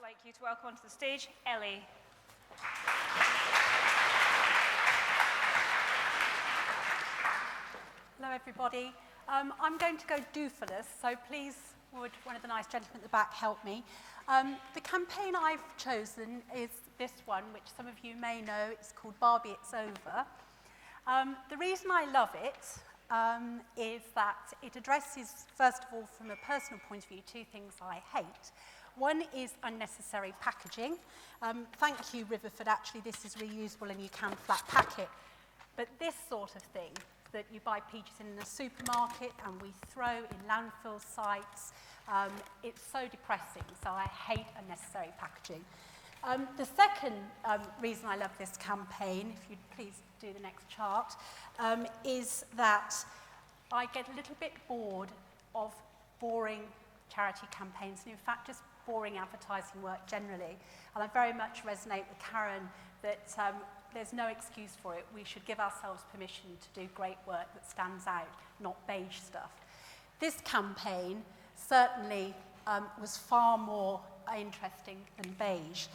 like you to welcome onto the stage Elly. Hello, everybody. I'm going to go doofulous, so please would one of the nice gentlemen at the back help me. The campaign I've chosen is this one, which some of you may know. It's called Barbie, It's Over. The reason I love it is that it addresses, first of all, from a personal point of view, two things I hate. One is unnecessary packaging. Thank you, Riverford. Actually, this is reusable and you can flat pack it. But this sort of thing, that you buy peaches in a supermarket and we throw in landfill sites, it's so depressing. So I hate unnecessary packaging. The second reason I love this campaign, if you'd please do the next chart, is that I get a little bit bored of boring charity campaigns, and in fact just boring advertising work generally. And I very much resonate with Karen that there's no excuse for it. We should give ourselves permission to do great work that stands out, not beige stuff. This campaign certainly was far more interesting than beige.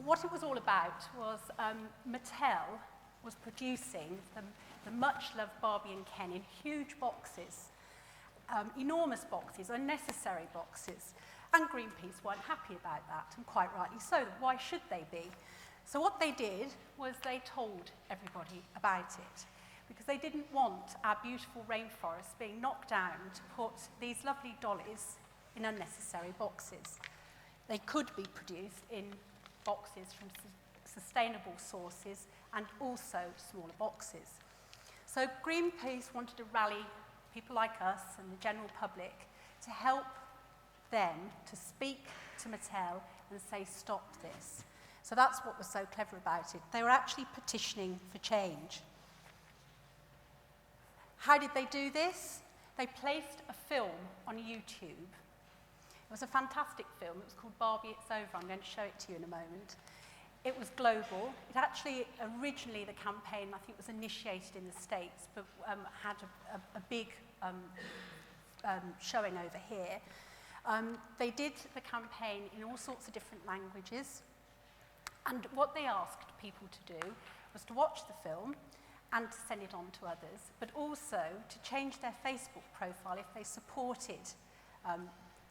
What it was all about was Mattel was producing the much-loved Barbie and Ken in huge boxes, enormous boxes, unnecessary boxes. And Greenpeace weren't happy about that, and quite rightly so. Why should they be? So what they did was they told everybody about it, because they didn't want our beautiful rainforests being knocked down to put these lovely dollies in unnecessary boxes. They could be produced in boxes from sustainable sources and also smaller boxes. So Greenpeace wanted to rally people like us and the general public to help them to speak to Mattel and say, stop this. So that's what was so clever about it. They were actually petitioning for change. How did they do this? They placed a film on YouTube. It was a fantastic film. It was called Barbie, It's Over. I'm going to show it to you in a moment. It was global. It actually, originally, the campaign, I think, was initiated in the States, but had a big showing over here. They did the campaign in all sorts of different languages. And what they asked people to do was to watch the film and to send it on to others, but also to change their Facebook profile if they supported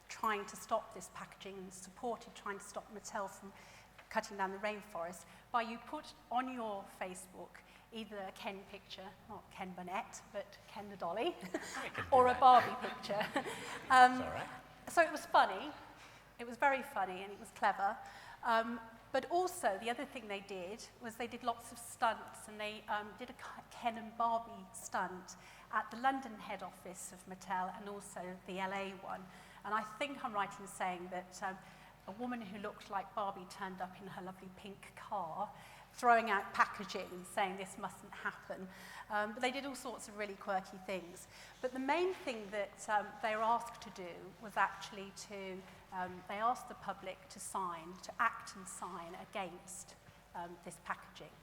trying to stop this packaging and supported trying to stop Mattel from cutting down the rainforest, by you put on your Facebook either a Ken picture, not Ken Burnett, but Ken the dolly, or a Barbie picture. All right. So it was funny. It was very funny and it was clever. But also, the other thing they did was they did lots of stunts, and they did a Ken and Barbie stunt at the London head office of Mattel and also the LA one. And I think I'm right in saying that a woman who looked like Barbie turned up in her lovely pink car, throwing out packaging and saying this mustn't happen. But they did all sorts of really quirky things. But the main thing that they were asked to do was actually they asked the public to act and sign against this packaging.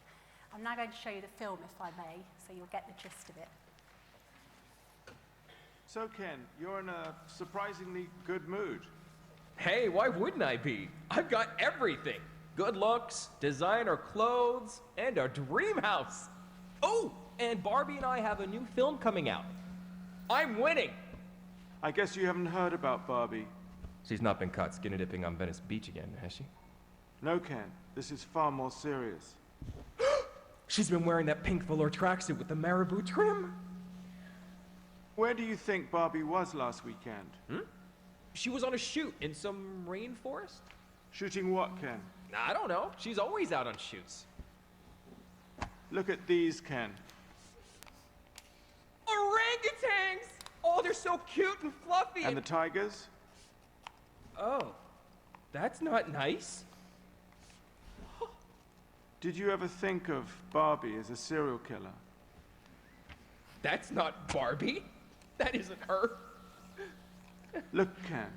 I'm now going to show you the film, if I may, so you'll get the gist of it. So, Ken, you're in a surprisingly good mood. Hey, why wouldn't I be? I've got everything. Good looks, designer clothes, and a dream house. Oh, and Barbie and I have a new film coming out. I'm winning. I guess you haven't heard about Barbie. She's not been caught skinny dipping on Venice Beach again, has she? No, Ken. This is far more serious. She's been wearing that pink velour tracksuit with the marabou trim. Where do you think Barbie was last weekend? She was on a shoot in some rainforest. Shooting what, Ken? I don't know. She's always out on shoots. Look at these, Ken. Orangutans! Oh, they're so cute and fluffy. And the tigers? Oh, that's not nice. Did you ever think of Barbie as a serial killer? That's not Barbie. That isn't her. Look, Ken.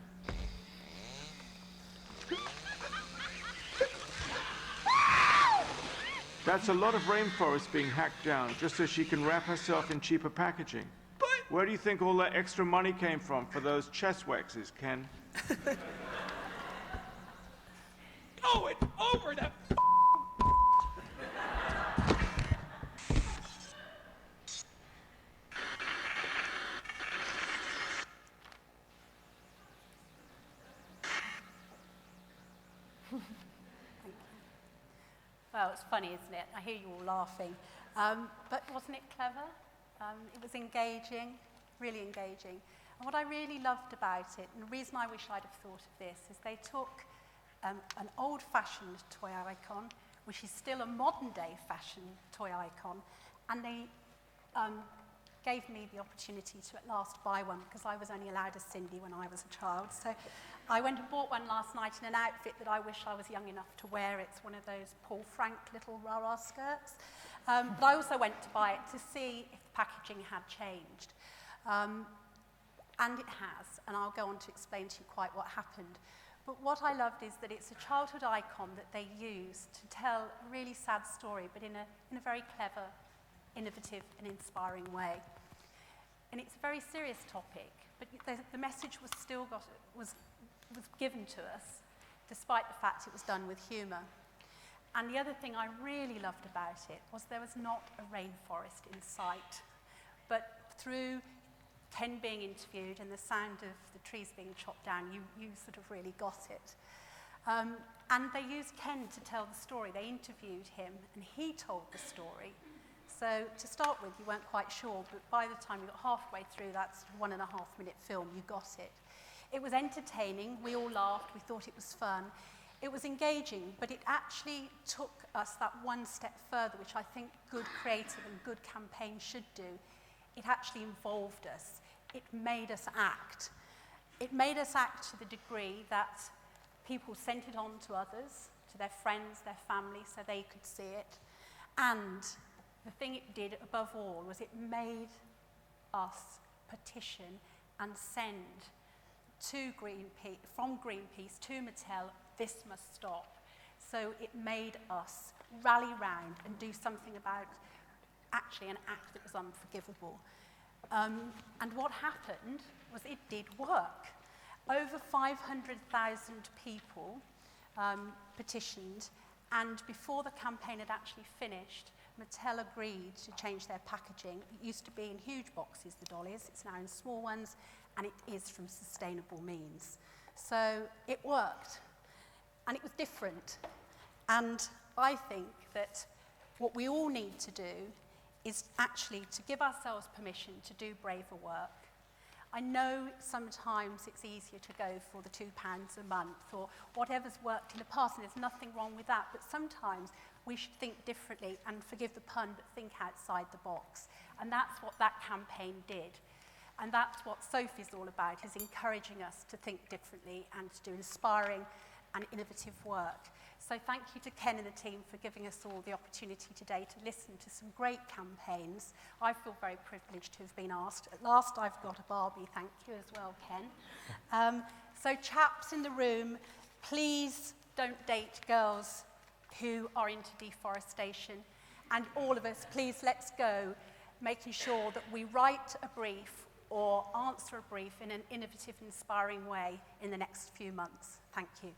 That's a lot of rainforest being hacked down just so she can wrap herself in cheaper packaging. But where do you think all that extra money came from for those chest waxes, Ken? Thank you. Well, it's funny, isn't it? I hear you all laughing. But wasn't it clever? It was engaging, really engaging. And what I really loved about it, and the reason I wish I'd have thought of this, is they took an old-fashioned toy icon, which is still a modern-day fashion toy icon, and they gave me the opportunity to at last buy one, because I was only allowed a Cindy when I was a child. So I went and bought one last night in an outfit that I wish I was young enough to wear. It's one of those Paul Frank little rah-rah skirts. But I also went to buy it to see if the packaging had changed. And it has, and I'll go on to explain to you quite what happened. But what I loved is that it's a childhood icon that they use to tell a really sad story, but in a very clever, innovative and inspiring way. And it's a very serious topic, but the message was still was given to us, despite the fact it was done with humour. And the other thing I really loved about it was there was not a rainforest in sight, but through Ken being interviewed and the sound of the trees being chopped down, you sort of really got it. And they used Ken to tell the story. They interviewed him, and he told the story. So to start with, you weren't quite sure, but by the time you got halfway through that sort of 1.5-minute film, you got it. It was entertaining. We all laughed. We thought it was fun. It was engaging, but it actually took us that one step further, which I think good creative and good campaign should do. It actually involved us. It made us act. It made us act to the degree that people sent it on to others, to their friends, their family, so they could see it. And the thing it did above all was it made us petition and send to from Greenpeace to Mattel, this must stop. So it made us rally round and do something about actually an act that was unforgivable. And what happened was it did work. Over 500,000 people petitioned, and before the campaign had actually finished, Mattel agreed to change their packaging. It used to be in huge boxes, the dollies. It's now in small ones, and it is from sustainable means. So it worked, and it was different. And I think that what we all need to do is actually to give ourselves permission to do braver work. I know sometimes it's easier to go for the £2 a month or whatever's worked in the past, and there's nothing wrong with that, but sometimes we should think differently and, forgive the pun, but think outside the box. And that's what that campaign did. And that's what SOFII is all about, is encouraging us to think differently and to do inspiring and innovative work. So thank you to Ken and the team for giving us all the opportunity today to listen to some great campaigns. I feel very privileged to have been asked. At last I've got a Barbie, thank you as well, Ken. So chaps in the room, please don't date girls who are into deforestation. And all of us, please let's go making sure that we write a brief or answer a brief in an innovative, inspiring way in the next few months. Thank you.